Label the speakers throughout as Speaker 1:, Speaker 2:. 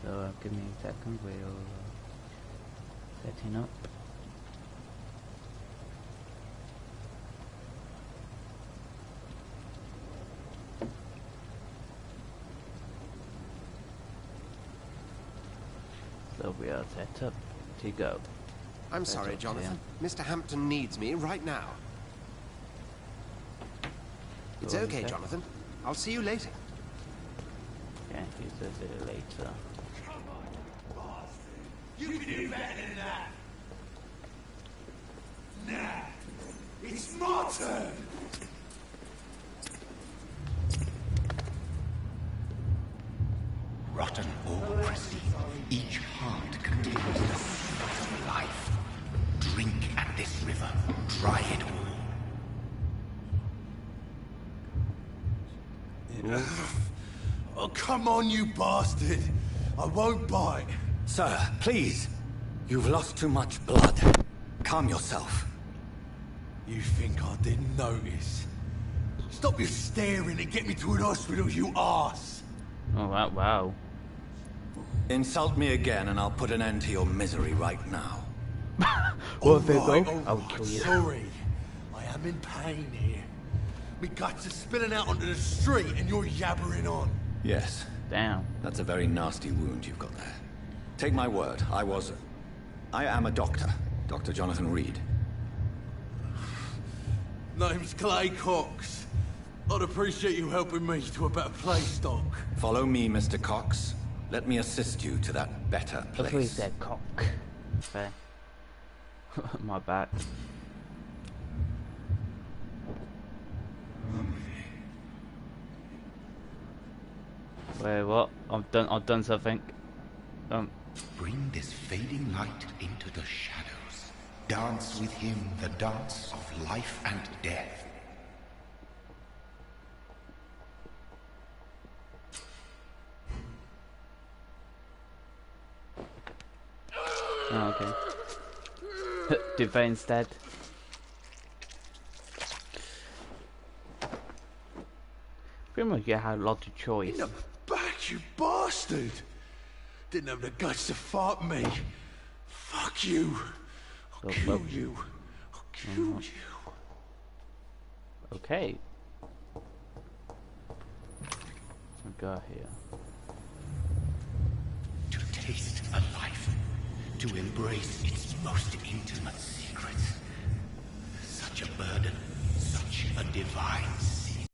Speaker 1: So give me a second, we'll setting up. So we are set up to go.
Speaker 2: I'm sorry, Jonathan. Mr. Hampton needs me right now. It's okay, Jonathan. I'll see you later.
Speaker 1: Yeah, he says it later.
Speaker 3: Come on, bastard. You can do better than that. Nah, it's my turn.
Speaker 4: Rotten autocracy. Each heart contains the secret of life. Drink at this river. Try it all.
Speaker 3: Oh, come on, you bastard. I won't bite.
Speaker 5: Sir, please. You've lost too much blood. Calm yourself.
Speaker 3: You think I didn't notice? Stop your staring and get me to an hospital, you arse.
Speaker 1: Oh, wow.
Speaker 5: Insult me again and I'll put an end to your misery right now.
Speaker 1: Well, if they
Speaker 3: All
Speaker 1: go, I'll
Speaker 3: right,
Speaker 1: kill you.
Speaker 3: sorry. I am in pain here. Me guts are spilling out onto the street and you're yabbering on.
Speaker 5: Yes.
Speaker 1: Damn.
Speaker 5: That's a very nasty wound you've got there. Take my word, I am a doctor. Dr. Jonathan Reed.
Speaker 3: Name's Clay Cox. I'd appreciate you helping me to a better place, Doc.
Speaker 5: Follow me, Mr. Cox. Let me assist you to that better place.
Speaker 1: Please said cock. Fair. My bad. Wait, what? I've done something.
Speaker 4: Bring this fading light into the shadows. Dance with him the dance of life and death.
Speaker 1: Oh, okay. Do they instead? Pretty much you had a lot of choice.
Speaker 3: In the back, you bastard! Didn't have the guts to fight me. Fuck you. I'll kill you. I'll kill you.
Speaker 1: Okay. We go here.
Speaker 4: To taste a life. To embrace its most intimate secrets. Such a burden. Such a divine sin.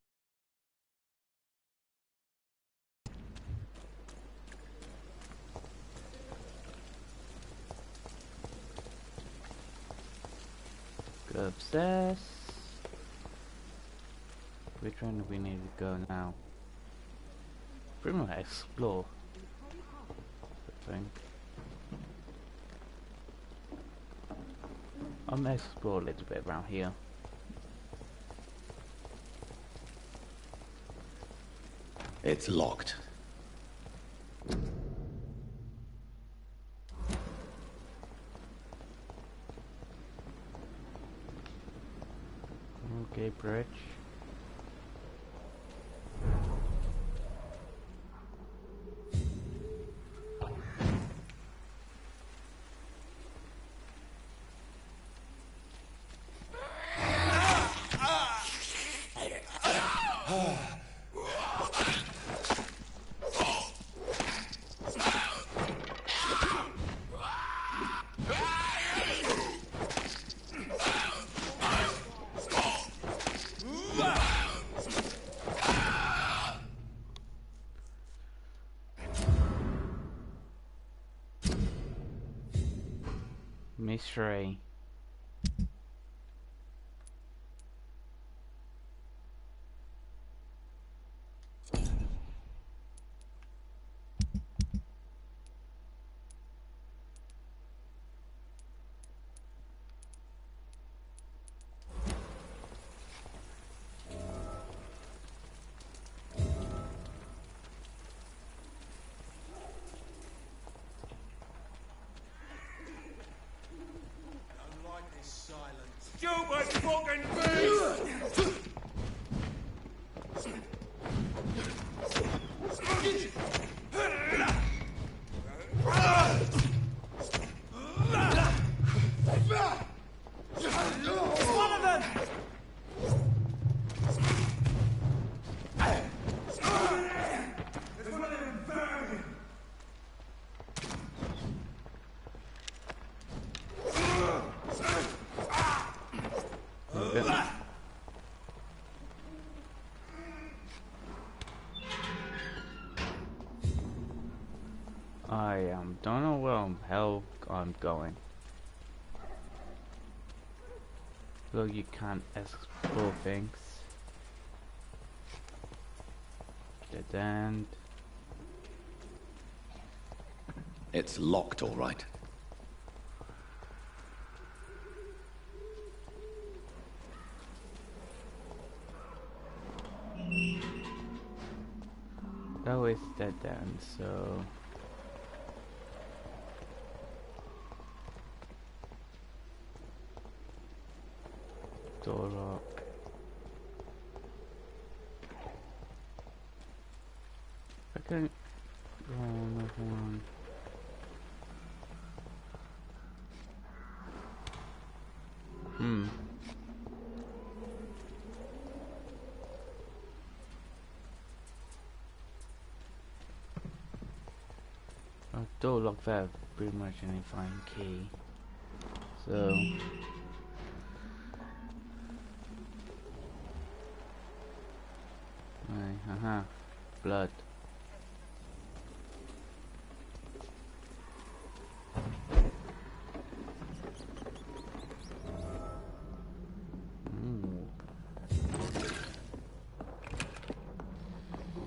Speaker 1: Go upstairs. Which one do we need to go now? Pretty much explore. I think. I'm gonna explore a little bit around here.
Speaker 5: It's locked.
Speaker 1: Okay, bridge. Mystery. I don't know where the hell I'm going. Look, you can't explore things. Dead end.
Speaker 5: It's locked, all right.
Speaker 1: Oh, it's dead end, so... Door lock. I can... Oh, another one. A door lock there, pretty much any fine key. So... Right, blood.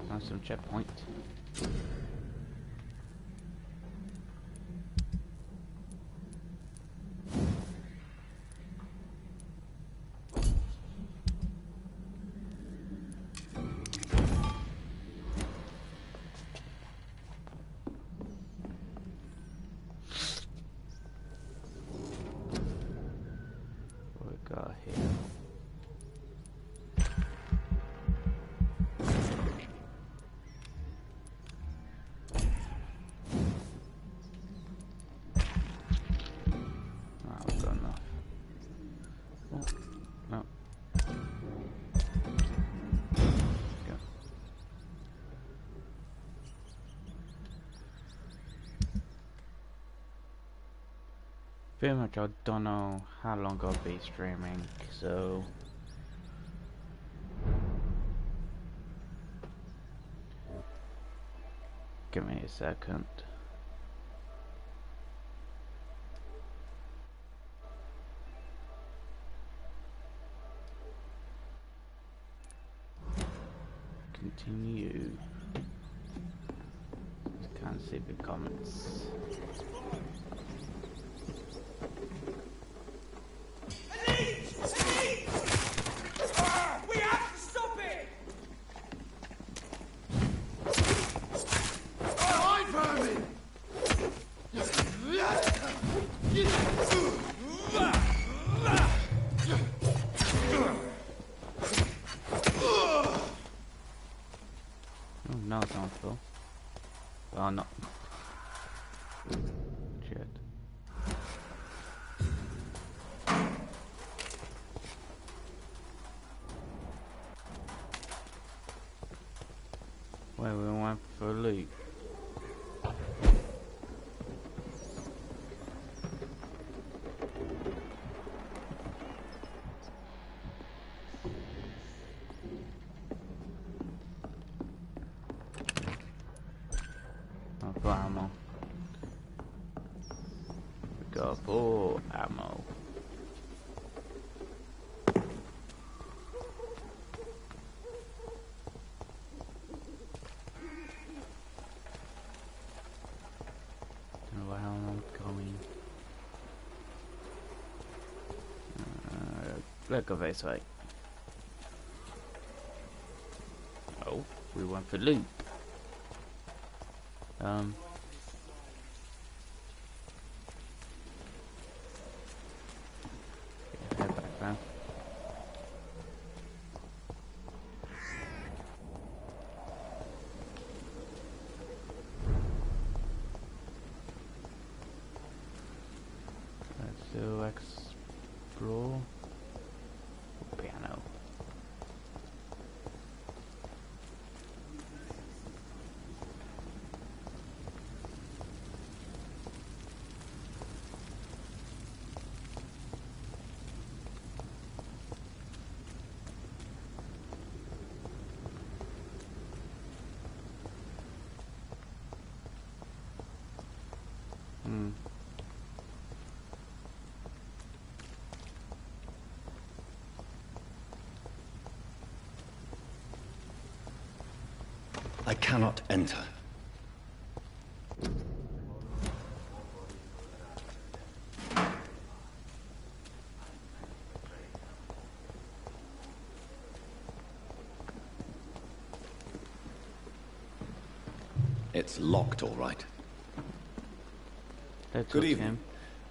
Speaker 1: Found some checkpoint. What we got here? We've got enough. Oh, no. Go. Pretty much I don't know how long I'll be streaming, so... Give me a second. Continue. Can't see the comments.
Speaker 6: We have to stop it!
Speaker 3: I'm vermin!
Speaker 1: Oh, no, it's not full. Oh, no. Shit. Wait, we went for a loop. Oh, for ammo. We got full ammo. Don't know where I'm going. Let's go this way. Oh, we went for loot. Head back down. Let's do explore. Piano.
Speaker 5: I cannot enter. It's locked, all right.
Speaker 1: Good evening.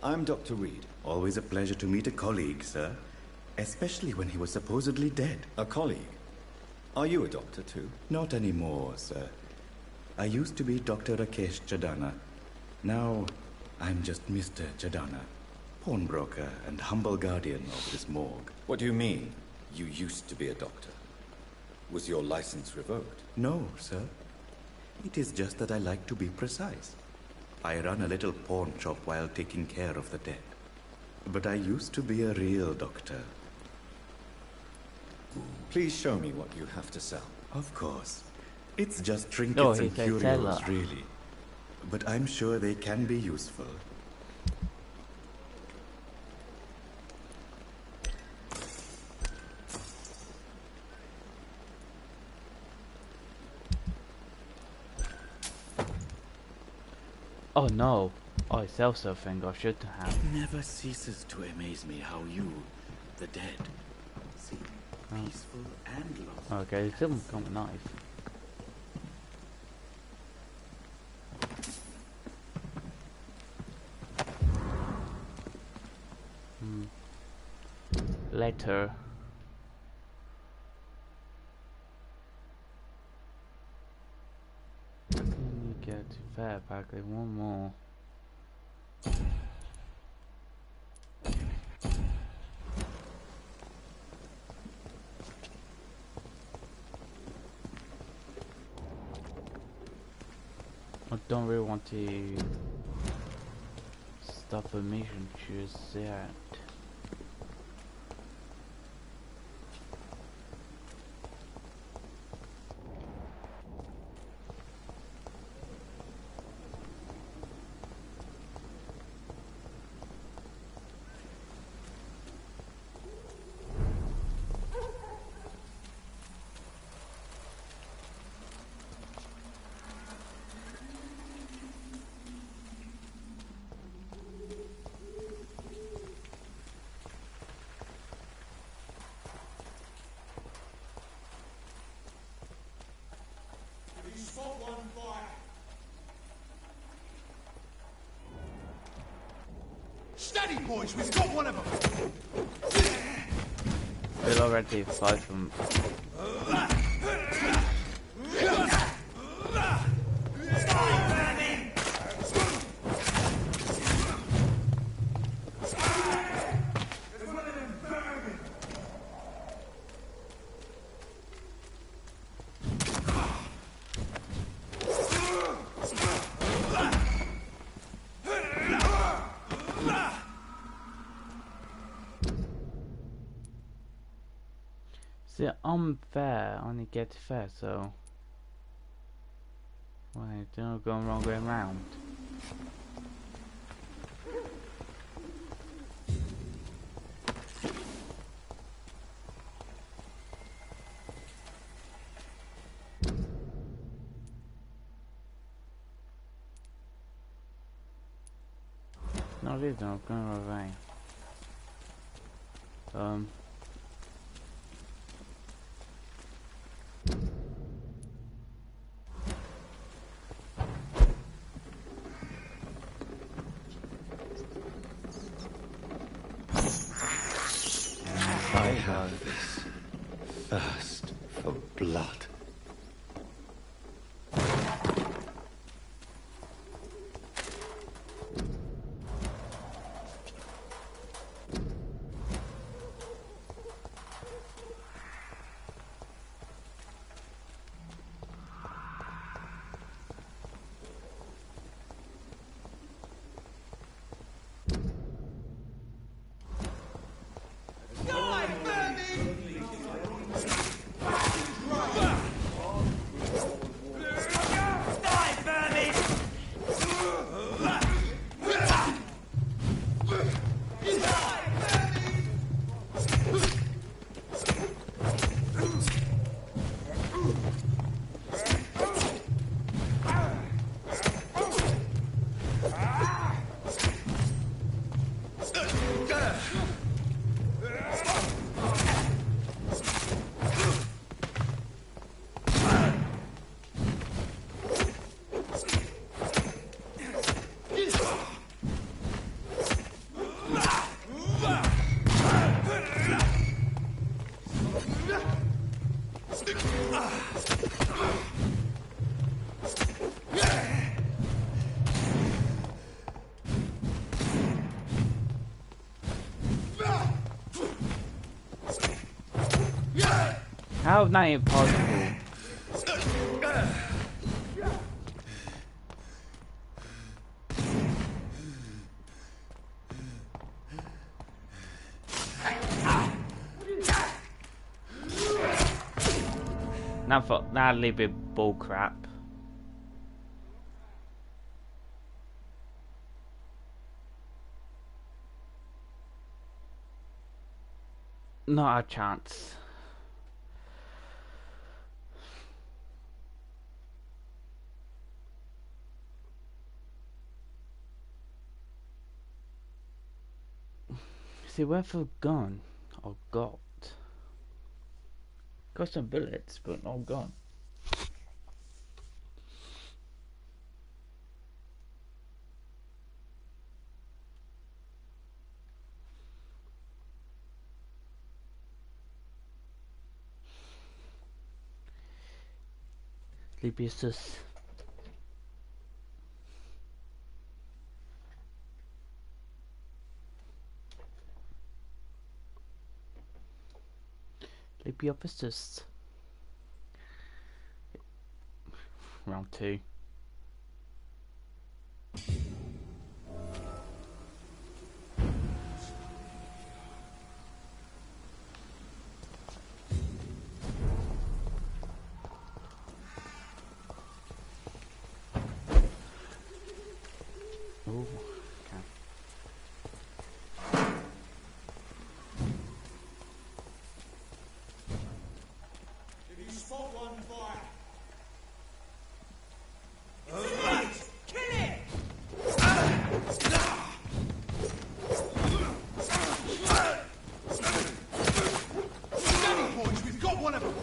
Speaker 7: I'm Dr. Reed. Always a pleasure to meet a colleague, sir. Especially when he was supposedly dead.
Speaker 5: A colleague? Are you a doctor too?
Speaker 7: Not anymore, sir. I used to be Dr. Rakesh Chadana. Now, I'm just Mr. Chadana, pawnbroker and humble guardian of this morgue.
Speaker 5: What do you mean, you used to be a doctor? Was your license revoked?
Speaker 7: No, sir. It is just that I like to be precise. I run a little pawn shop while taking care of the dead. But I used to be a real doctor.
Speaker 5: Please show me what you have to sell.
Speaker 7: Of course. It's just trinkets and
Speaker 1: he's a
Speaker 7: curios,
Speaker 1: teller.
Speaker 7: really. But I'm sure they can be useful.
Speaker 1: Oh no. Oh, I sell something I should have.
Speaker 7: It never ceases to amaze me how you, the dead, seem peaceful and lost.
Speaker 1: Okay, someone got a knife. Letter. Can you get fair back? Like one more. I don't really want to stop a mission just yet.
Speaker 3: Steady, boys, we've got one of them.
Speaker 1: We'll already fight from. See, I'm fair, I only get fair, so. Wait, don't go wrong way around. No, leave them, I'm going away.
Speaker 5: I have this thirst for blood.
Speaker 6: Die, vermin!
Speaker 1: How is that impossible? Now leave it bull crap. Not a chance. See, where's the gun? Oh god. Got some bullets, but not gun. Sleepy sus. Sleepy officers. Round 2. Ooh, okay.
Speaker 6: If you spot one, fire. Kill it!
Speaker 3: Boys, we've got one of them.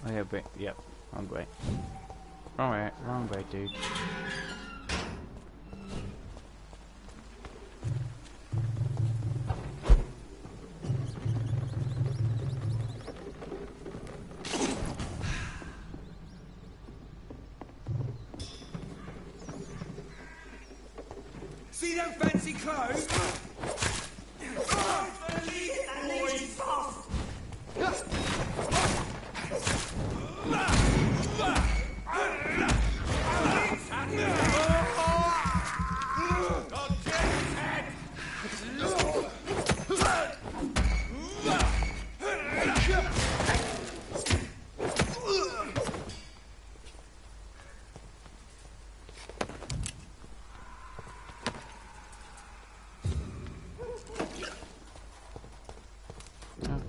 Speaker 1: Oh yeah, but yep, wrong way. Wrong way, dude.
Speaker 6: See them fancy clothes?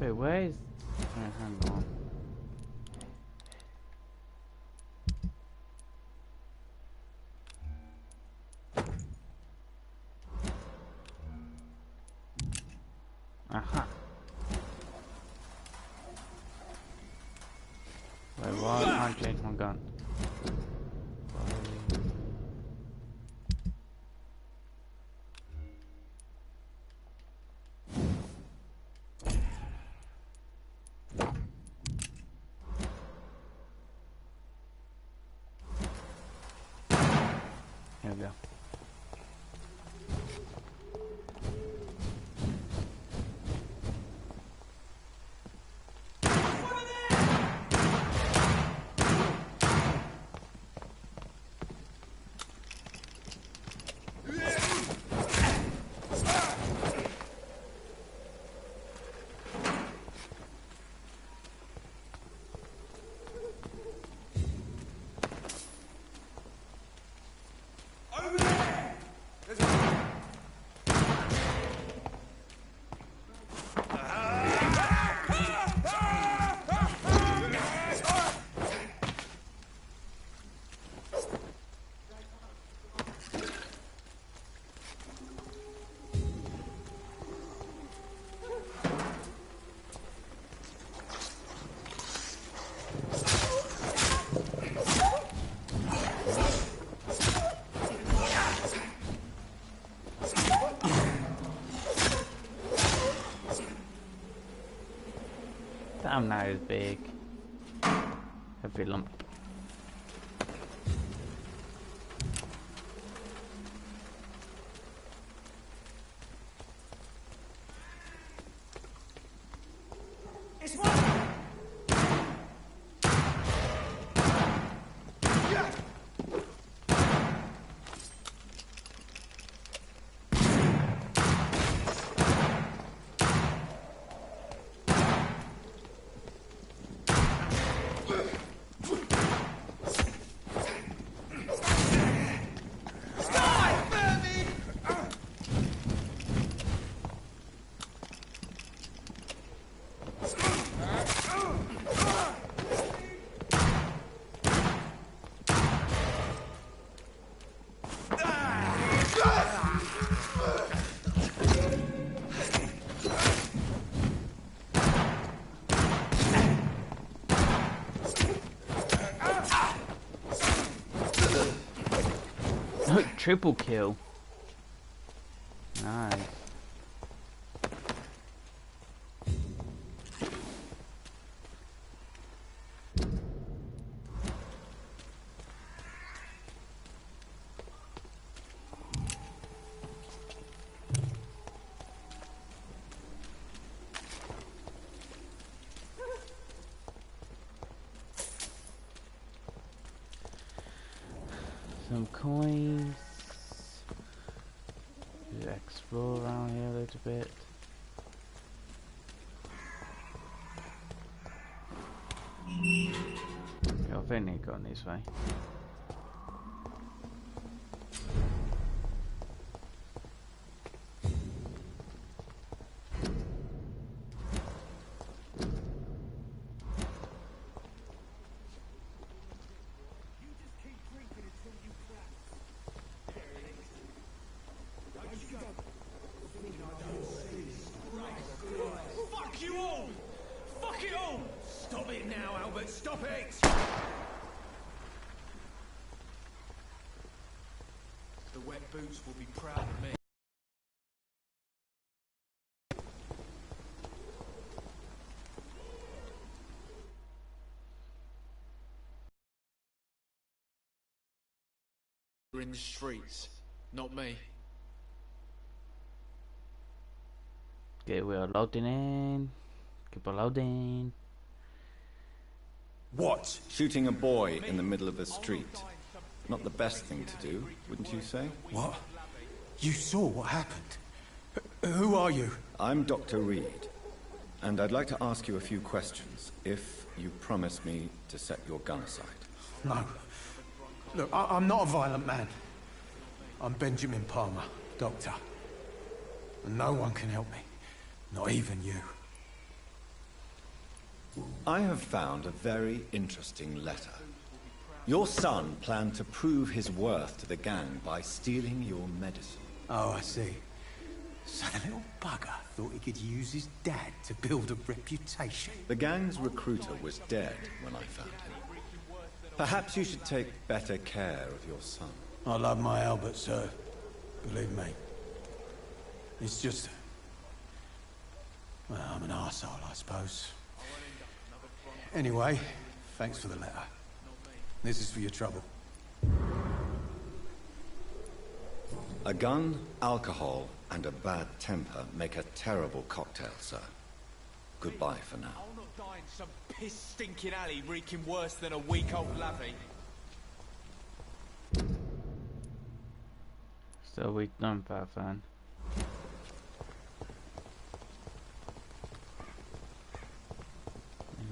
Speaker 1: Okay, where is... hang on. Aha. Wait, why can't I change my gun? Here we go.
Speaker 6: Over there!
Speaker 1: Damn, that is big. Heavy lump.
Speaker 6: It's one.
Speaker 1: Triple kill. Nice. Some coins. Explore around here a little bit. I think they've gone this way.
Speaker 6: Fuck you all! Fuck it all! Stop it now, Albert, stop it! The wet boots will be proud of me. We're in the streets, not me.
Speaker 1: Okay, we are loading in. Keep on loading.
Speaker 5: What? Shooting a boy in the middle of the street. Not the best thing to do, wouldn't you say?
Speaker 3: What? You saw what happened? Who are you?
Speaker 5: I'm Dr. Reed, and I'd like to ask you a few questions, if you promise me to set your gun aside.
Speaker 3: No. Look, I'm not a violent man. I'm Benjamin Palmer, doctor. And no one can help me. Not even you.
Speaker 5: I have found a very interesting letter. Your son planned to prove his worth to the gang by stealing your medicine.
Speaker 3: Oh, I see. So the little bugger thought he could use his dad to build a reputation.
Speaker 5: The gang's recruiter was dead when I found him. Perhaps you should take better care of your son.
Speaker 3: I love my Albert, sir. Believe me. It's just... well, I'm an arsehole, I suppose. Anyway, thanks for the letter. This is for your trouble.
Speaker 5: A gun, alcohol, and a bad temper make a terrible cocktail, sir. Goodbye for now.
Speaker 6: I'll not die in some piss-stinking alley reeking worse than a week-old lavvy.
Speaker 1: So we done Pathfinder.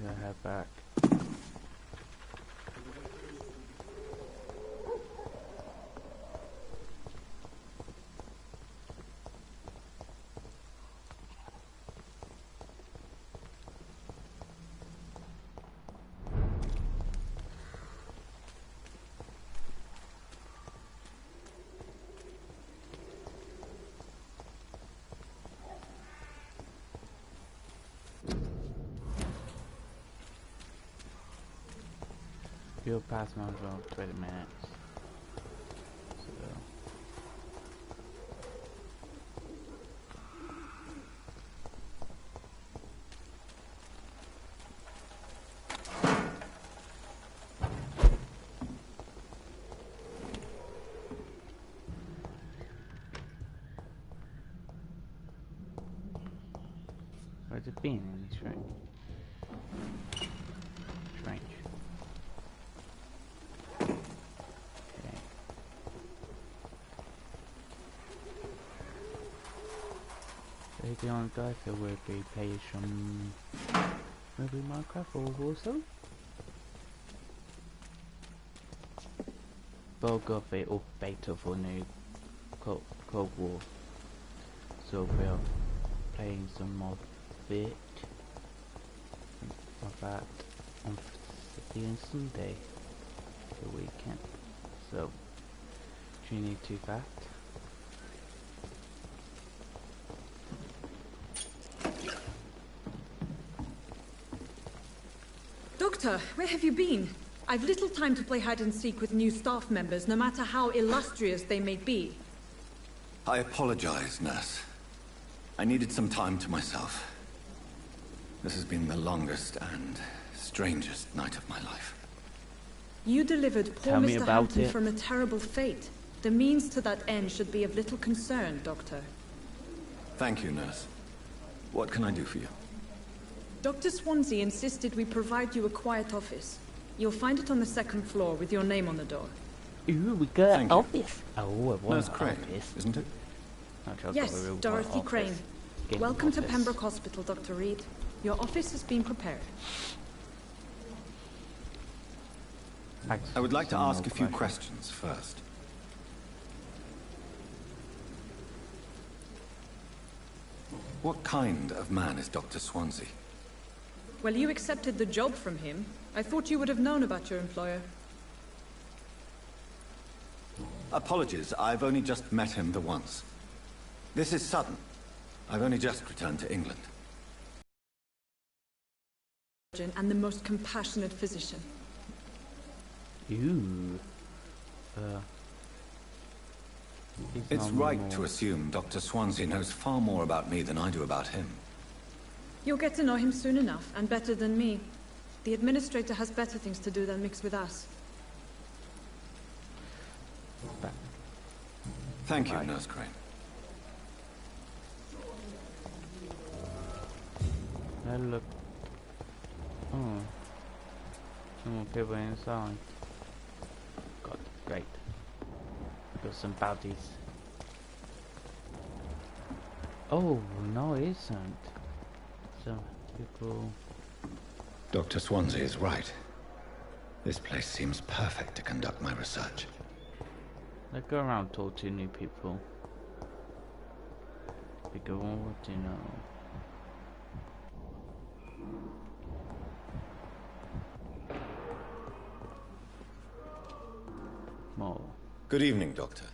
Speaker 1: Maybe I head back. Fuel pass might as well 20 minutes. So. Has it been in this room? Strange. Okay. Later on, guys, there will be page on maybe Minecraft also. Bulk of it or beta for new Cold War. So we're playing some more bit of that on Saturday and Sunday the weekend. So tune into that.
Speaker 8: Doctor, where have you been? I've little time to play hide and seek with new staff members, no matter how illustrious they may be.
Speaker 5: I apologize, nurse. I needed some time to myself. This has been the longest and strangest night of my life.
Speaker 8: You delivered poor
Speaker 1: Tell me
Speaker 8: Mr.
Speaker 1: about
Speaker 8: Hampton
Speaker 1: it.
Speaker 8: from a terrible fate. The means to that end should be of little concern, Doctor.
Speaker 5: Thank you, nurse. What can I do for you?
Speaker 8: Dr. Swansea insisted we provide you a quiet office. You'll find it on the second floor with your name on the door.
Speaker 1: Ooh, we got
Speaker 5: Thank you.
Speaker 1: office. Oh, I want
Speaker 5: Nurse
Speaker 1: an
Speaker 5: Crane,
Speaker 1: office.
Speaker 5: isn't it?
Speaker 8: Yes, Dorothy Crane. Welcome to Pembroke Hospital, Dr. Reed. Your office has been prepared.
Speaker 5: I would like to ask a few questions first. What kind of man is Dr. Swansea?
Speaker 8: Well, you accepted the job from him. I thought you would have known about your employer.
Speaker 5: Apologies, I've only just met him the once. This is sudden. I've only just returned to England.
Speaker 8: And the most compassionate physician.
Speaker 1: Ooh.
Speaker 5: It's right to assume Dr. Swansea knows far more about me than I do about him.
Speaker 8: You'll get to know him soon enough, and better than me. The administrator has better things to do than mix with us.
Speaker 5: Thank you, Nurse Crane.
Speaker 1: Look. Oh. Some more people inside. God, great. Got some baddies. Oh, no it isn't. Some people...
Speaker 4: Dr. Swansea is right. This place seems perfect to conduct my research.
Speaker 1: Let's go around talk to new people. Bigger one, what do you know? More.
Speaker 5: Good evening, Doctor.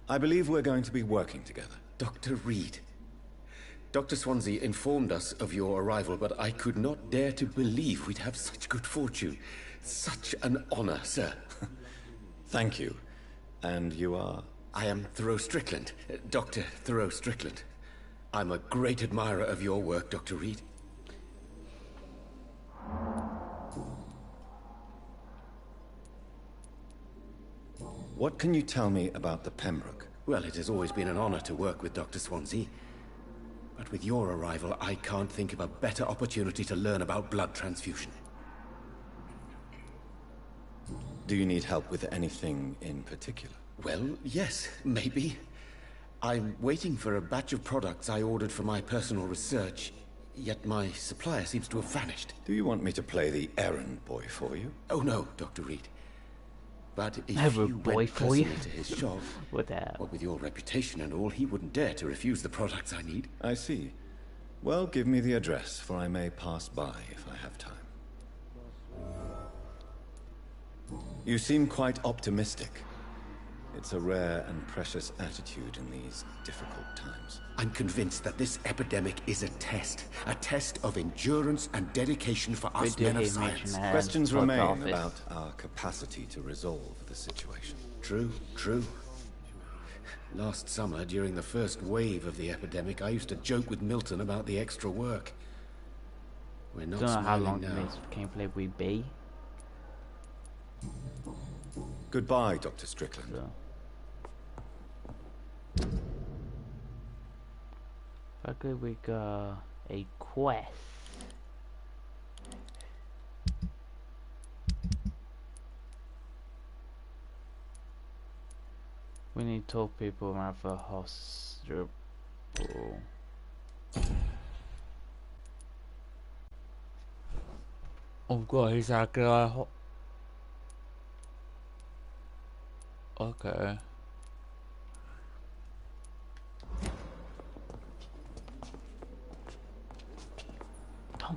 Speaker 5: I believe we're going to be working together.
Speaker 7: Dr. Reed. Dr. Swansea informed us of your arrival, but I could not dare to believe we'd have such good fortune. Such an honor, sir.
Speaker 5: Thank you. And you are?
Speaker 7: I am Thoreau Strickland, Dr. Thoreau Strickland. I'm a great admirer of your work, Dr. Reed.
Speaker 5: What can you tell me about the Pembroke?
Speaker 7: Well, it has always been an honor to work with Dr. Swansea. But with your arrival, I can't think of a better opportunity to learn about blood transfusion.
Speaker 5: Do you need help with anything in particular?
Speaker 7: Well, yes, maybe. I'm waiting for a batch of products I ordered for my personal research, yet my supplier seems to have vanished.
Speaker 5: Do you want me to play the errand boy for you?
Speaker 7: Oh no, Dr. Reed. But if
Speaker 1: Have a
Speaker 7: you
Speaker 1: boy
Speaker 7: went
Speaker 1: for you?
Speaker 7: personally to his shop,
Speaker 1: What the hell?
Speaker 7: well, with your reputation and all, he wouldn't dare to refuse the products I need.
Speaker 5: I see. Well, give me the address, for I may pass by if I have time. You seem quite optimistic. It's a rare and precious attitude in these difficult times.
Speaker 7: I'm convinced that this epidemic is a test of endurance and dedication for us
Speaker 1: do
Speaker 7: men of
Speaker 1: hate
Speaker 7: science.
Speaker 1: mention
Speaker 5: Questions
Speaker 1: fuck
Speaker 5: remain
Speaker 1: office.
Speaker 5: about our capacity to resolve the situation.
Speaker 7: True, true. Last summer, during the first wave of the epidemic, I used to joke with Milton about the extra work. We're not
Speaker 1: Don't know how long
Speaker 7: smiling now.
Speaker 1: this gameplay will be.
Speaker 5: Goodbye, Dr. Strickland.
Speaker 1: So. Okay, we got a quest. We need to talk people around the hospital. Of course, exactly. Okay. Oh,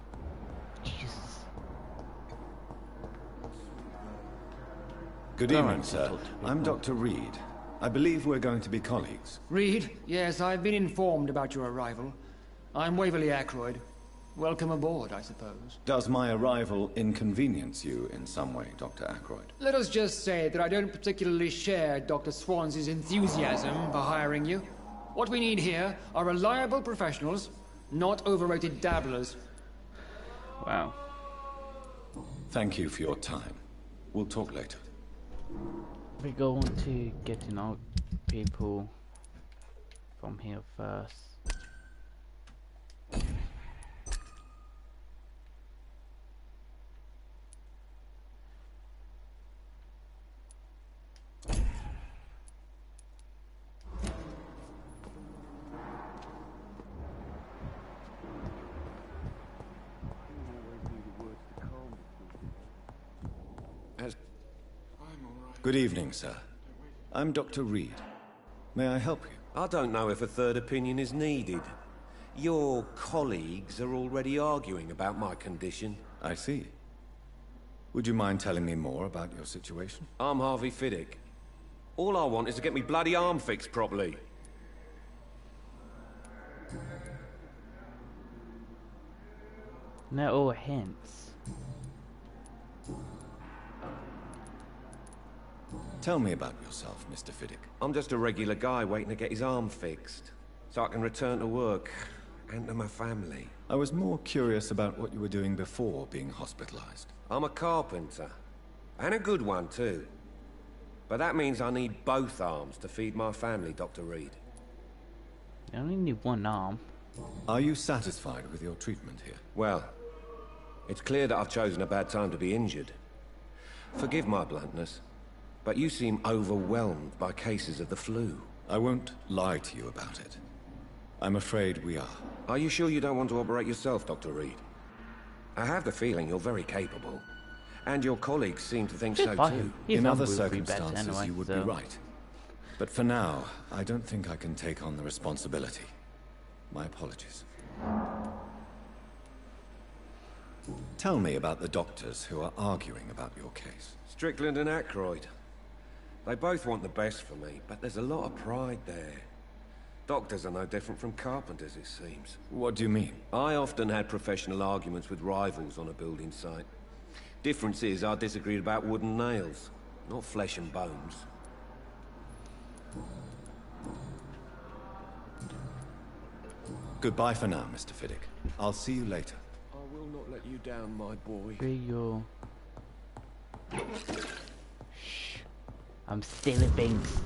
Speaker 1: Jesus.
Speaker 5: Good evening, sir. I'm Dr. Reed. I believe we're going to be colleagues.
Speaker 9: Reed? Yes, I've been informed about your arrival. I'm Waverly Ackroyd. Welcome aboard, I suppose.
Speaker 5: Does my arrival inconvenience you in some way, Dr. Ackroyd?
Speaker 9: Let us just say that I don't particularly share Dr. Swans's enthusiasm for hiring you. What we need here are reliable professionals, not overrated dabblers.
Speaker 1: Wow.
Speaker 5: Thank you for your time. We'll talk later.
Speaker 1: We're going to get to know people from here first.
Speaker 5: Good evening, sir. I'm Dr. Reed. May I help you?
Speaker 2: I don't know if a third opinion is needed. Your colleagues are already arguing about my condition.
Speaker 5: I see. Would you mind telling me more about your situation?
Speaker 2: I'm Harvey Fiddick. All I want is to get me bloody arm fixed properly.
Speaker 1: They're all hints.
Speaker 5: Tell me about yourself, Mr. Fiddick.
Speaker 2: I'm just a regular guy waiting to get his arm fixed, so I can return to work and to my family.
Speaker 5: I was more curious about what you were doing before being hospitalized.
Speaker 2: I'm a carpenter, and a good one too. But that means I need both arms to feed my family, Dr. Reed.
Speaker 1: You only need one arm.
Speaker 5: Are you satisfied with your treatment here?
Speaker 2: Well, it's clear that I've chosen a bad time to be injured. Forgive my bluntness, but you seem overwhelmed by cases of the flu.
Speaker 5: I won't lie to you about it. I'm afraid we are.
Speaker 2: Are you sure you don't want to operate yourself, Dr. Reed? I have the feeling you're very capable. And your colleagues seem to think so too.
Speaker 5: In other circumstances, you would be right. But for now, I don't think I can take on the responsibility. My apologies. Tell me about the doctors who are arguing about your case.
Speaker 2: Strickland and Ackroyd. They both want the best for me, but there's a lot of pride there. Doctors are no different from carpenters, it seems.
Speaker 5: What do you mean?
Speaker 2: I often had professional arguments with rivals on a building site. Difference is, I disagreed about wood and nails, not flesh and bones.
Speaker 5: Goodbye for now, Mr. Fiddick. I'll see you later.
Speaker 2: I will not let you down, my boy.
Speaker 1: Your... Shh. I'm stealing things.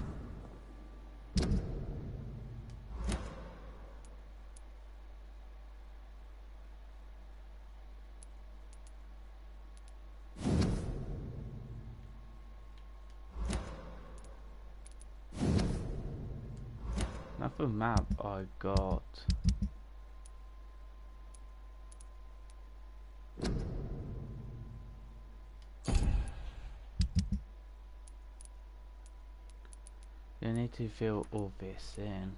Speaker 1: Another map I got. You need to fill all this in.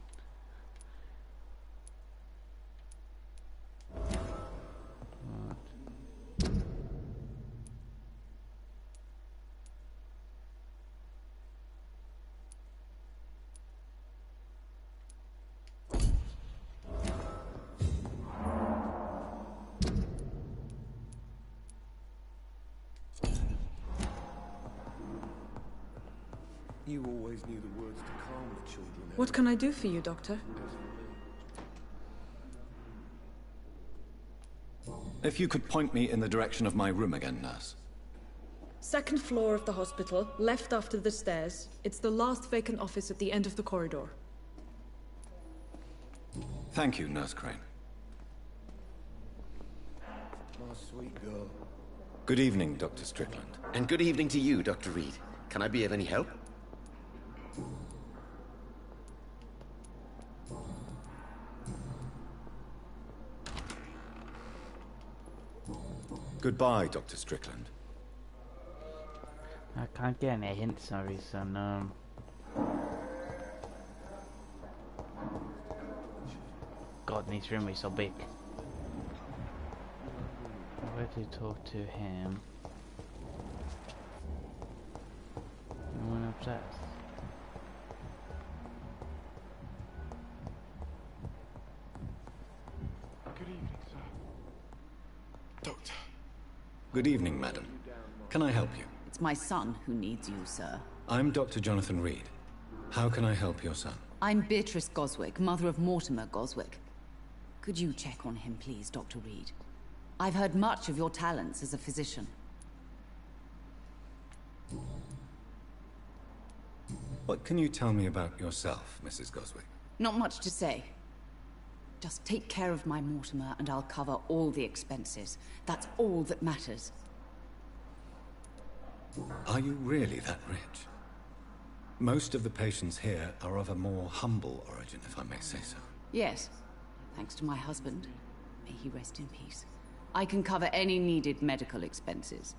Speaker 1: What?
Speaker 2: You always knew the words to calm the children.
Speaker 8: What can I do for you, Doctor?
Speaker 5: If you could point me in the direction of my room again, nurse.
Speaker 8: Second floor of the hospital, left after the stairs. It's the last vacant office at the end of the corridor.
Speaker 5: Thank you, Nurse Crane.
Speaker 2: My sweet girl.
Speaker 5: Good evening, Dr. Strickland.
Speaker 10: And good evening to you, Dr. Reed. Can I be of any help?
Speaker 5: Goodbye, Dr. Strickland.
Speaker 1: I can't get any hints, sorry, son. God, this room is so big. Where to talk to him? Anyone upstairs?
Speaker 3: Good evening, sir. Doctor.
Speaker 5: Good evening, madam. Can I help you?
Speaker 11: It's my son who needs you, sir.
Speaker 5: I'm Dr. Jonathan Reed. How can I help your son?
Speaker 11: I'm Beatrice Goswick, mother of Mortimer Goswick. Could you check on him, please, Dr. Reed? I've heard much of your talents as a physician.
Speaker 5: What can you tell me about yourself, Mrs. Goswick?
Speaker 11: Not much to say. Just take care of my Mortimer and I'll cover all the expenses. That's all that matters.
Speaker 5: Are you really that rich? Most of the patients here are of a more humble origin, if I may say so.
Speaker 11: Yes, thanks to my husband. May he rest in peace. I can cover any needed medical expenses.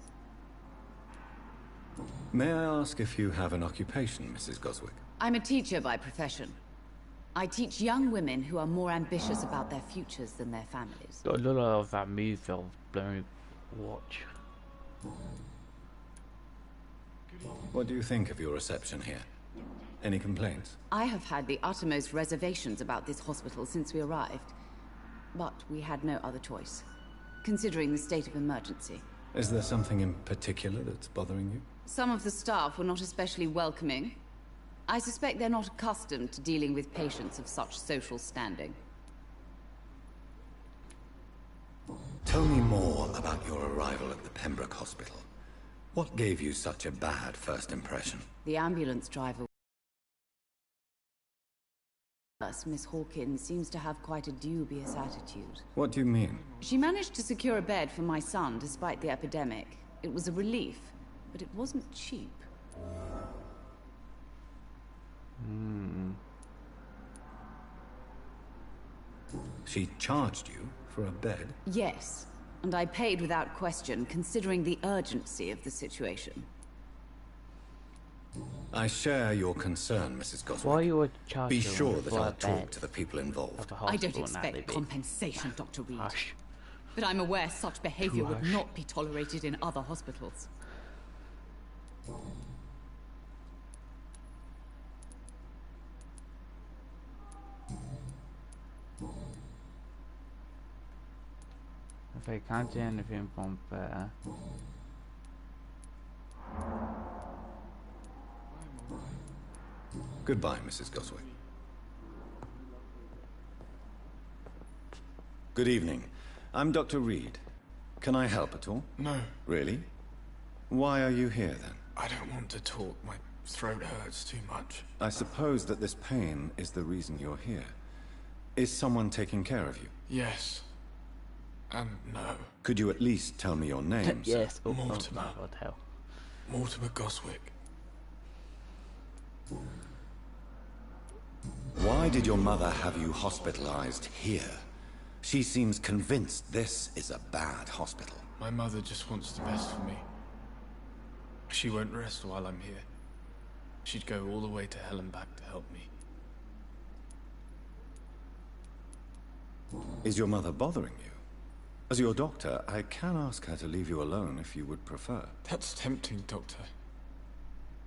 Speaker 5: May I ask if you have an occupation, Mrs. Goswick?
Speaker 11: I'm a teacher by profession. I teach young women who are more ambitious about their futures than their families.
Speaker 1: Got a lot of that movie of Blurry Watch.
Speaker 5: What do you think of your reception here? Any complaints?
Speaker 11: I have had the uttermost reservations about this hospital since we arrived. But we had no other choice, considering the state of emergency.
Speaker 5: Is there something in particular that's bothering you?
Speaker 11: Some of the staff were not especially welcoming. I suspect they're not accustomed to dealing with patients of such social standing.
Speaker 5: Tell me more about your arrival at the Pembroke Hospital. What gave you such a bad first impression?
Speaker 11: The ambulance driver... Miss Hawkins seems to have quite a dubious attitude.
Speaker 5: What do you mean?
Speaker 11: She managed to secure a bed for my son despite the epidemic. It was a relief, but it wasn't cheap.
Speaker 5: She charged you for a bed?
Speaker 11: Yes, and I paid without question, considering the urgency of the situation.
Speaker 5: I share your concern, Mrs. Goswick.
Speaker 1: Why you were charging?
Speaker 5: Be sure that
Speaker 1: for
Speaker 5: I'll
Speaker 1: a
Speaker 5: talk
Speaker 1: bed
Speaker 5: to the people involved.
Speaker 1: of a
Speaker 11: I don't
Speaker 1: hospital,
Speaker 11: expect
Speaker 1: Natalie?
Speaker 11: compensation, Dr. Reed.
Speaker 1: Hush.
Speaker 11: But I'm aware such behavior would
Speaker 1: Hush.
Speaker 11: not be tolerated in other hospitals.
Speaker 1: If I can't do anything from better.
Speaker 5: Goodbye, Mrs. Goswick. Good evening. I'm Dr. Reed. Can I help at all?
Speaker 3: No,
Speaker 5: Really? Why are you here, then?
Speaker 3: I don't want to talk. My throat hurts too much.
Speaker 5: I suppose that this pain is the reason you're here. Is someone taking care of you?
Speaker 3: Yes. And no.
Speaker 5: Could you at least tell me your name, sir?
Speaker 1: Yes. Oh,
Speaker 3: Mortimer.
Speaker 1: Oh, what the hell?
Speaker 3: Mortimer Goswick.
Speaker 5: Why did your mother have you hospitalized here? She seems convinced this is a bad hospital.
Speaker 3: My mother just wants the best for me. She won't rest while I'm here. She'd go all the way to hell and back to help me.
Speaker 5: Is your mother bothering you? As your doctor, I can ask her to leave you alone if you would prefer.
Speaker 3: That's tempting, Doctor.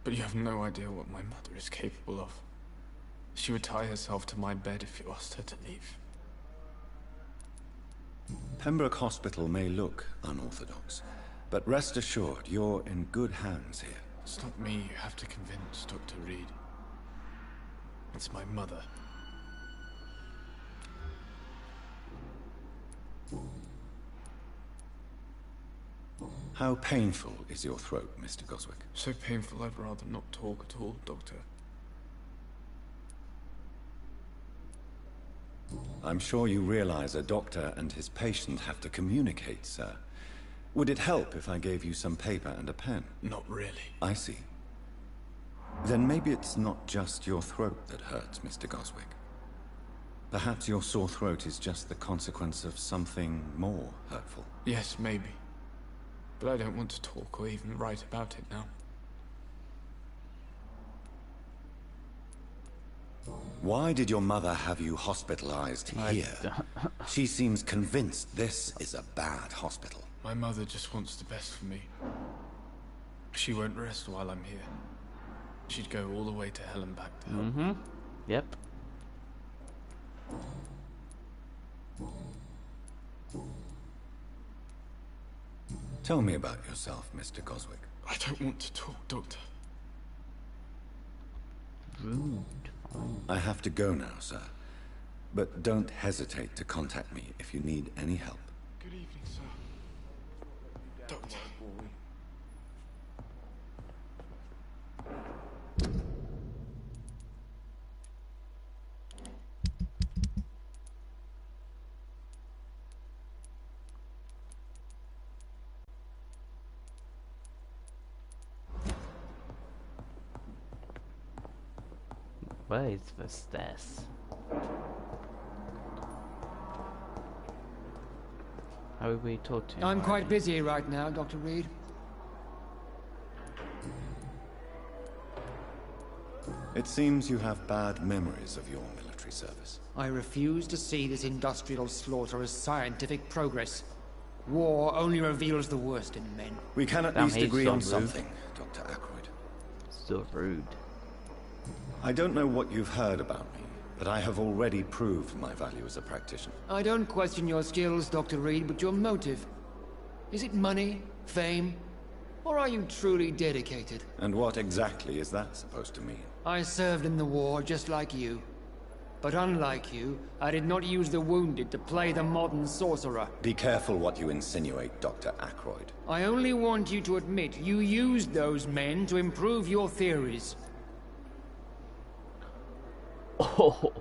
Speaker 3: But you have no idea what my mother is capable of. She would tie herself to my bed if you asked her to leave.
Speaker 5: Pembroke Hospital may look unorthodox, but rest assured you're in good hands here.
Speaker 3: It's not me you have to convince, Dr. Reed. It's my mother.
Speaker 5: How painful is your throat, Mr. Goswick?
Speaker 3: So painful I'd rather not talk at all, Doctor.
Speaker 5: I'm sure you realize a doctor and his patient have to communicate, sir. Would it help if I gave you some paper and a pen?
Speaker 3: Not really.
Speaker 5: I see. Then maybe it's not just your throat that hurts, Mr. Goswick. Perhaps your sore throat is just the consequence of something more hurtful.
Speaker 12: Yes, maybe. But I don't want to talk or even write about it now.
Speaker 5: Why did your mother have you hospitalized here? She seems convinced this is a bad hospital.
Speaker 12: My mother just wants the best for me. She won't rest while I'm here. She'd go all the way to hell and back to help.
Speaker 1: Mm-hmm. Yep.
Speaker 5: Tell me about yourself, Mr. Goswick.
Speaker 12: I don't want to talk, Doctor.
Speaker 1: Rude.
Speaker 5: I have to go now, sir. But don't hesitate to contact me if you need any help.
Speaker 12: Good evening, sir. Doctor.
Speaker 1: Where is the stairs? How are we talking?
Speaker 9: I'm quite busy right now, Dr. Reed.
Speaker 5: It seems you have bad memories of your military service.
Speaker 9: I refuse to see this industrial slaughter as scientific progress. War only reveals the worst in men.
Speaker 5: We can at least agree on something, Dr. Ackroyd.
Speaker 1: So rude.
Speaker 5: I don't know what you've heard about me, but I have already proved my value as a practitioner.
Speaker 9: I don't question your skills, Dr. Reed, but your motive. Is it money, fame, or are you truly dedicated?
Speaker 5: And what exactly is that supposed to mean?
Speaker 9: I served in the war just like you. But unlike you, I did not use the wounded to play the modern sorcerer.
Speaker 5: Be careful what you insinuate, Dr. Ackroyd.
Speaker 9: I only want you to admit you used those men to improve your theories.
Speaker 1: Oh,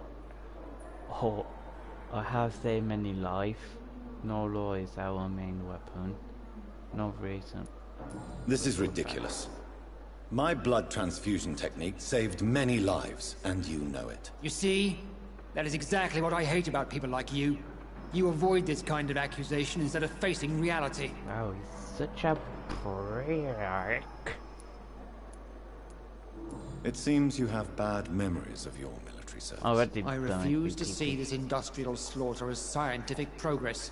Speaker 1: I have so many life. No law is our main weapon. No reason.
Speaker 5: This is ridiculous. My blood transfusion technique saved many lives, and you know it.
Speaker 9: You see? That is exactly what I hate about people like you. You avoid this kind of accusation instead of facing reality.
Speaker 1: Wow, he's such a prick.
Speaker 5: It seems you have bad memories of your military service.
Speaker 9: I refuse to see this industrial slaughter as scientific progress.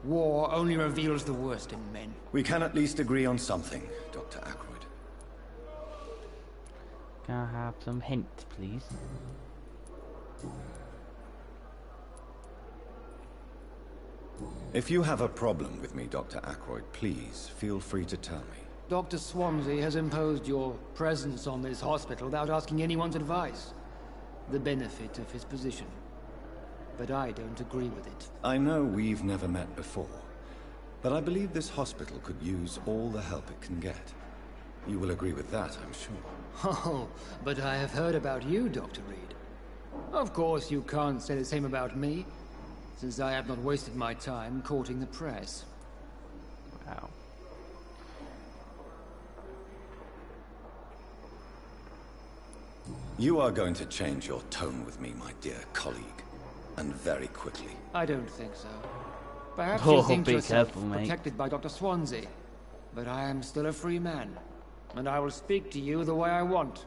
Speaker 9: War only reveals the worst in men.
Speaker 5: We can at least agree on something, Dr. Ackroyd.
Speaker 1: Can I have some hints, please?
Speaker 5: If you have a problem with me, Dr. Ackroyd, please feel free to tell me.
Speaker 9: Dr. Swansea has imposed your presence on this hospital without asking anyone's advice. The benefit of his position. But I don't agree with it.
Speaker 5: I know we've never met before, but I believe this hospital could use all the help it can get. You will agree with that, I'm sure.
Speaker 9: Oh, but I have heard about you, Dr. Reed. Of course you can't say the same about me, since I have not wasted my time courting the press.
Speaker 1: Wow.
Speaker 5: You are going to change your tone with me, my dear colleague, and very quickly.
Speaker 9: I don't think so. Perhaps you think yourself protected by Dr. Swansea, but I am still a free man, and I will speak to you the way I want.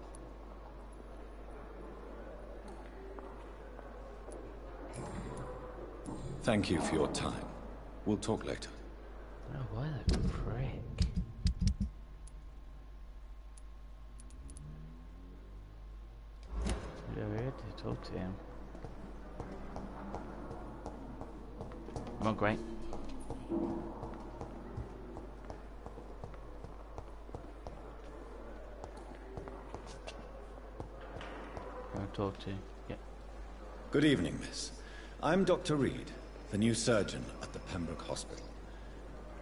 Speaker 5: Thank you for your time. We'll talk later.
Speaker 1: Oh, what a prick. Yeah, we had to talk to him. Oh, great. I'll talk to you. Yeah.
Speaker 5: Good evening, miss. I'm Dr. Reed, the new surgeon at the Pembroke Hospital.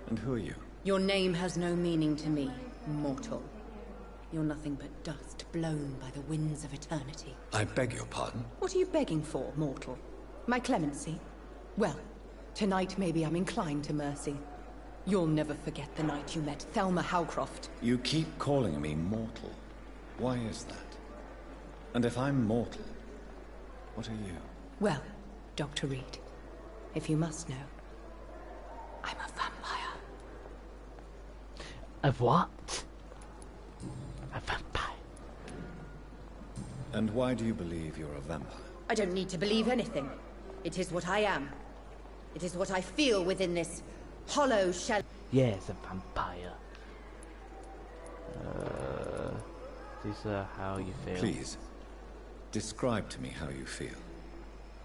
Speaker 5: And who are you?
Speaker 13: Your name has no meaning to me, mortal. You're nothing but dust blown by the winds of eternity.
Speaker 5: I beg your pardon?
Speaker 13: What are you begging for, mortal? My clemency? Well, tonight maybe I'm inclined to mercy. You'll never forget the night you met Thelma Howcroft.
Speaker 5: You keep calling me mortal. Why is that? And if I'm mortal, what are you?
Speaker 13: Well, Dr. Reed, if you must know, I'm a vampire.
Speaker 1: A what? A vampire.
Speaker 5: And why do you believe you're a vampire?
Speaker 13: I don't need to believe anything. It is what I am. It is what I feel within this hollow shell.
Speaker 1: Yes, a vampire. This is how you feel.
Speaker 5: Please, describe to me how you feel.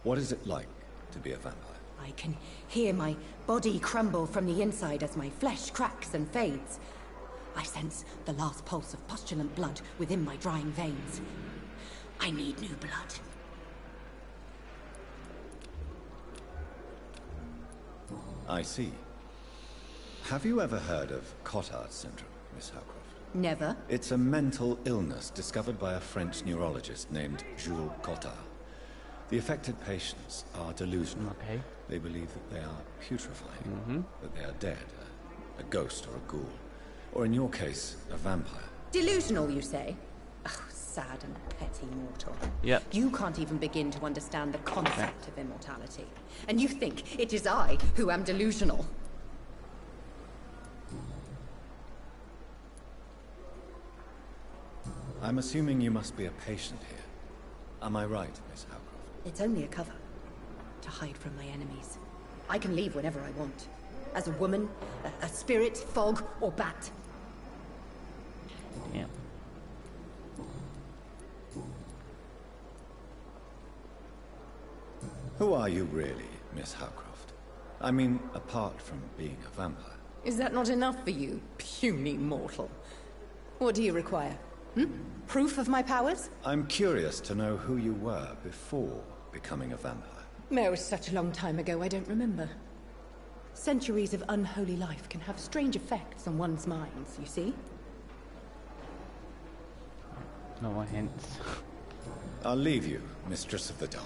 Speaker 5: What is it like to be a vampire?
Speaker 13: I can hear my body crumble from the inside as my flesh cracks and fades. I sense the last pulse of postulant blood within my drying veins. I need new blood.
Speaker 5: I see. Have you ever heard of Cotard syndrome, Miss Howcroft?
Speaker 13: Never.
Speaker 5: It's a mental illness discovered by a French neurologist named Jules Cotard. The affected patients are delusional.
Speaker 1: Okay.
Speaker 5: They believe that they are putrefying, that they are dead, a ghost or a ghoul, or in your case, a vampire.
Speaker 13: Delusional, you say? Oh, sad and petty mortal.
Speaker 1: Yep.
Speaker 13: You can't even begin to understand the concept of immortality. And you think it is I who am delusional.
Speaker 5: I'm assuming you must be a patient here. Am I right, Miss Howcroft?
Speaker 13: It's only a cover. To hide from my enemies. I can leave whenever I want. As a woman, a spirit, fog, or bat.
Speaker 1: Yeah.
Speaker 5: Who are you really, Miss Howcroft? I mean, apart from being a vampire.
Speaker 13: Is that not enough for you, puny mortal? What do you require? Proof of my powers?
Speaker 5: I'm curious to know who you were before becoming a vampire.
Speaker 13: It was such a long time ago, I don't remember. Centuries of unholy life can have strange effects on one's minds, you see?
Speaker 1: No hints.
Speaker 5: I'll leave you, Mistress of the Dark,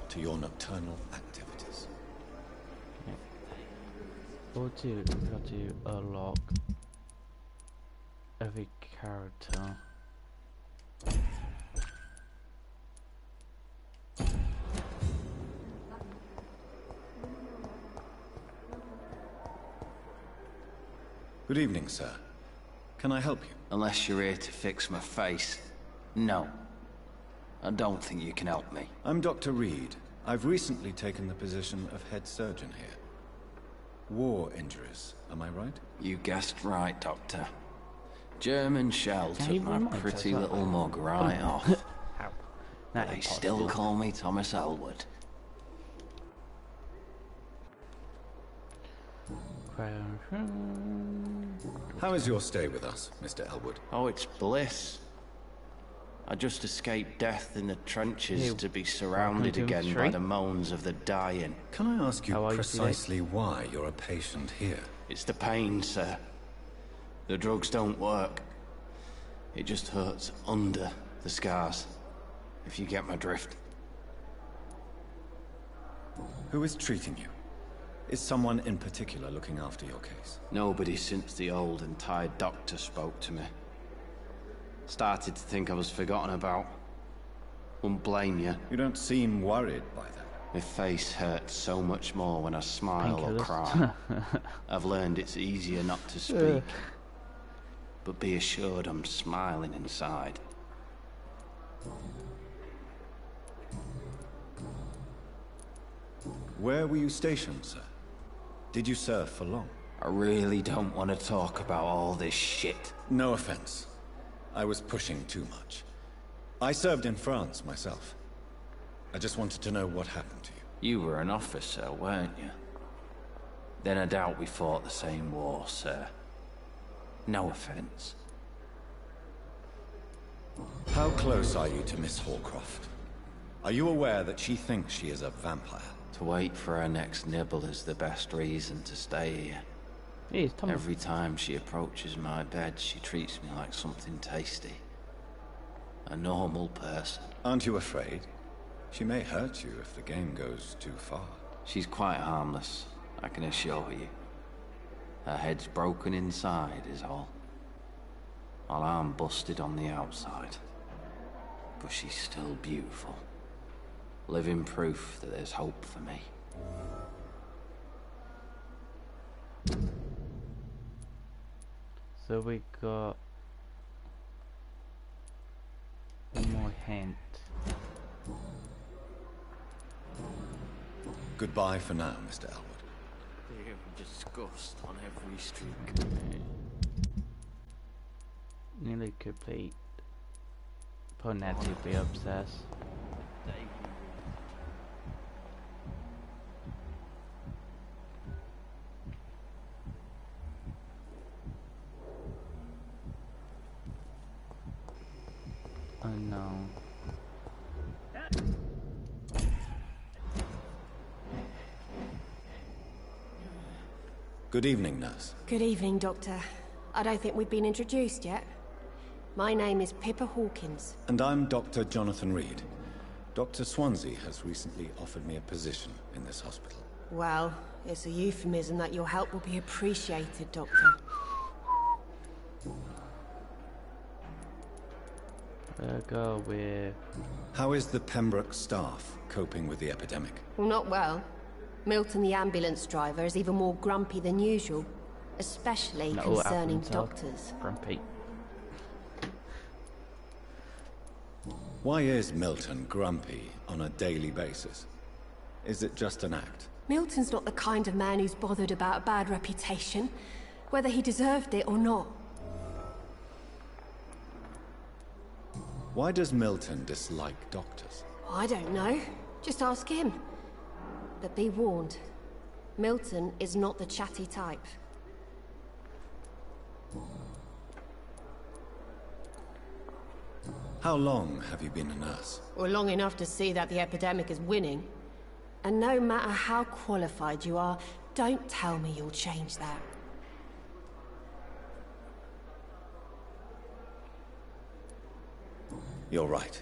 Speaker 5: to your nocturnal activities.
Speaker 1: Go to unlock every character.
Speaker 5: Good evening, sir. Can I help you?
Speaker 14: Unless you're here to fix my face. No. I don't think you can help me.
Speaker 5: I'm Dr. Reed. I've recently taken the position of head surgeon here. War injuries, am I right?
Speaker 14: You guessed right, Doctor. German shell took my pretty little mug right off. They still call me Thomas Elwood.
Speaker 5: How is your stay with us, Mr. Elwood?
Speaker 14: Oh, it's bliss. I just escaped death in the trenches to be surrounded again by the moans of the dying.
Speaker 5: Can I ask you precisely why you're a patient here?
Speaker 14: It's the pain, sir. The drugs don't work. It just hurts under the scars, if you get my drift.
Speaker 5: Who is treating you? Is someone in particular looking after your case?
Speaker 14: Nobody since the old and tired doctor spoke to me. Started to think I was forgotten about. Wouldn't blame you.
Speaker 5: You don't seem worried by that.
Speaker 14: My face hurts so much more when I smile or cry. I've learned it's easier not to speak. But be assured I'm smiling inside.
Speaker 5: Where were you stationed, sir? Did you serve for long?
Speaker 14: I really don't want to talk about all this shit.
Speaker 5: No offense. I was pushing too much. I served in France myself. I just wanted to know what happened to you.
Speaker 14: You were an officer, weren't you? Then I doubt we fought the same war, sir. No offense.
Speaker 5: How close are you to Miss Hawcroft? Are you aware that she thinks she is a vampire?
Speaker 14: To wait for her next nibble is the best reason to stay here. Every time she approaches my bed, she treats me like something tasty. A normal person.
Speaker 5: Aren't you afraid? She may hurt you if the game goes too far.
Speaker 14: She's quite harmless, I can assure you. Her head's broken inside is all. While I'm busted on the outside. But she's still beautiful. Living proof that there's hope for me.
Speaker 1: So we got one more hint.
Speaker 5: Goodbye for now, Mr. Elwood.
Speaker 14: Fear and disgust on every streak.
Speaker 1: Nearly complete. Poor to be obsessed. Oh no.
Speaker 5: Good evening, nurse.
Speaker 15: Good evening, Doctor. I don't think we've been introduced yet. My name is Pippa Hawkins.
Speaker 5: And I'm Dr. Jonathan Reed. Dr. Swansea has recently offered me a position in this hospital.
Speaker 15: Well, it's a euphemism that your help will be appreciated, Doctor.
Speaker 1: Go with...
Speaker 5: How is the Pembroke staff coping with the epidemic?
Speaker 15: Well, not well. Milton, the ambulance driver, is even more grumpy than usual. Especially concerning doctors.
Speaker 1: Grumpy.
Speaker 5: Why is Milton grumpy on a daily basis? Is it just an act?
Speaker 15: Milton's not the kind of man who's bothered about a bad reputation, whether he deserved it or not.
Speaker 5: Why does Milton dislike doctors?
Speaker 15: I don't know. Just ask him. But be warned, Milton is not the chatty type.
Speaker 5: How long have you been a nurse?
Speaker 15: Well, long enough to see that the epidemic is winning. And no matter how qualified you are, don't tell me you'll change that.
Speaker 5: You're right.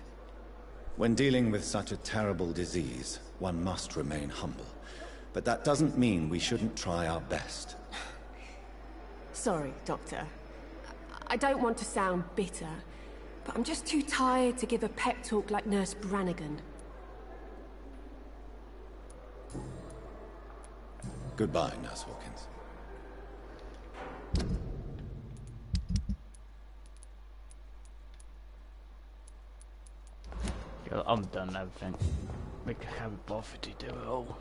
Speaker 5: When dealing with such a terrible disease, one must remain humble. But that doesn't mean we shouldn't try our best.
Speaker 15: Sorry, Doctor. I don't want to sound bitter, but I'm just too tired to give a pep talk like Nurse Brannigan.
Speaker 5: Goodbye, Nurse Hawkins.
Speaker 1: I'm done everything. I can't bother to do it all.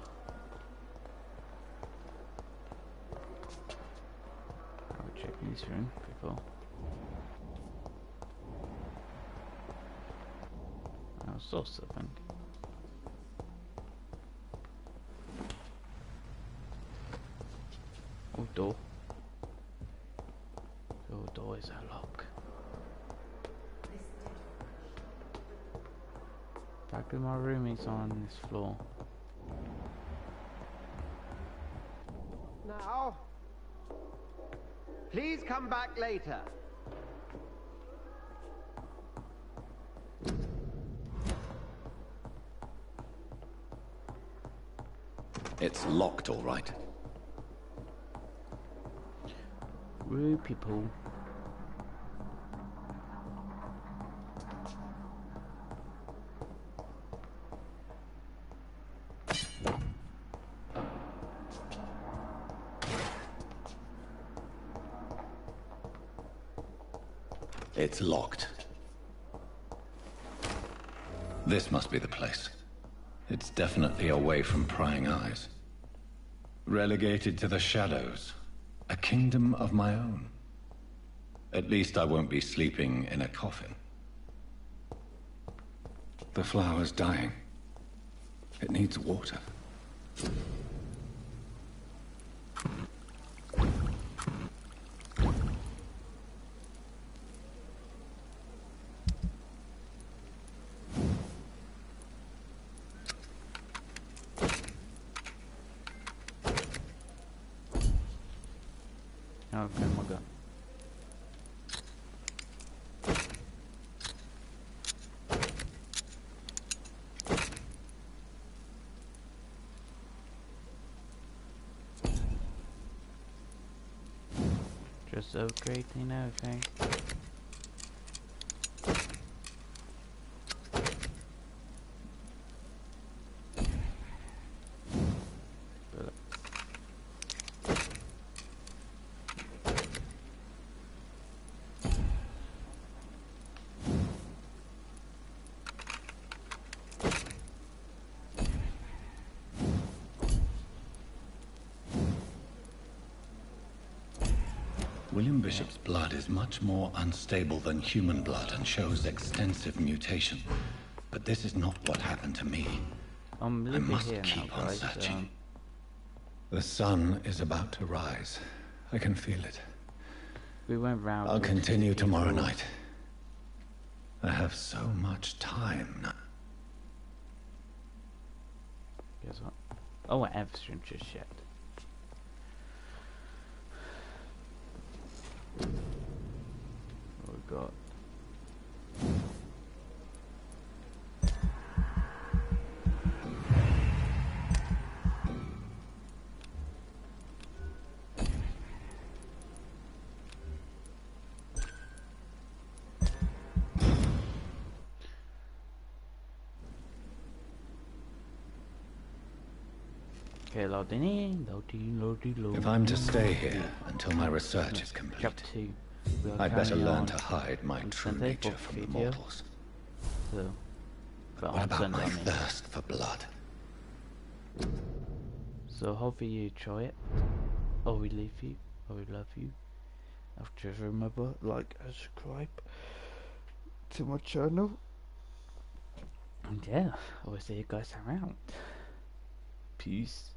Speaker 1: I'll check this room before. I saw something. Oh, door. Oh, door is unlocked. Back with my roommates on this floor.
Speaker 16: Now, please come back later.
Speaker 5: It's locked, all right.
Speaker 1: Rude people.
Speaker 5: It's locked. This must be the place. It's definitely away from prying eyes. Relegated to the shadows. A kingdom of my own. At least I won't be sleeping in a coffin. The flower's dying. It needs water.
Speaker 1: Okay, my God. Just upgrading everything.
Speaker 5: William Bishop's blood is much more unstable than human blood and shows extensive mutation. But this is not what happened to me. I must keep on searching. The sun is about to rise. I can feel it.
Speaker 1: We went round.
Speaker 5: I'll continue tomorrow night. I have so much time now.
Speaker 1: Guess what? Oh, whatever, just shit. What we got? Okay, loading in, loading.
Speaker 5: If I'm to stay here until my research is complete, I'd better learn to hide my true nature from the mortals.
Speaker 1: So,
Speaker 5: but what about my thirst for blood?
Speaker 1: So hopefully you try it, or we leave you, or we love you. Just remember, like and subscribe to my channel. And yeah, I will see you guys around. Peace.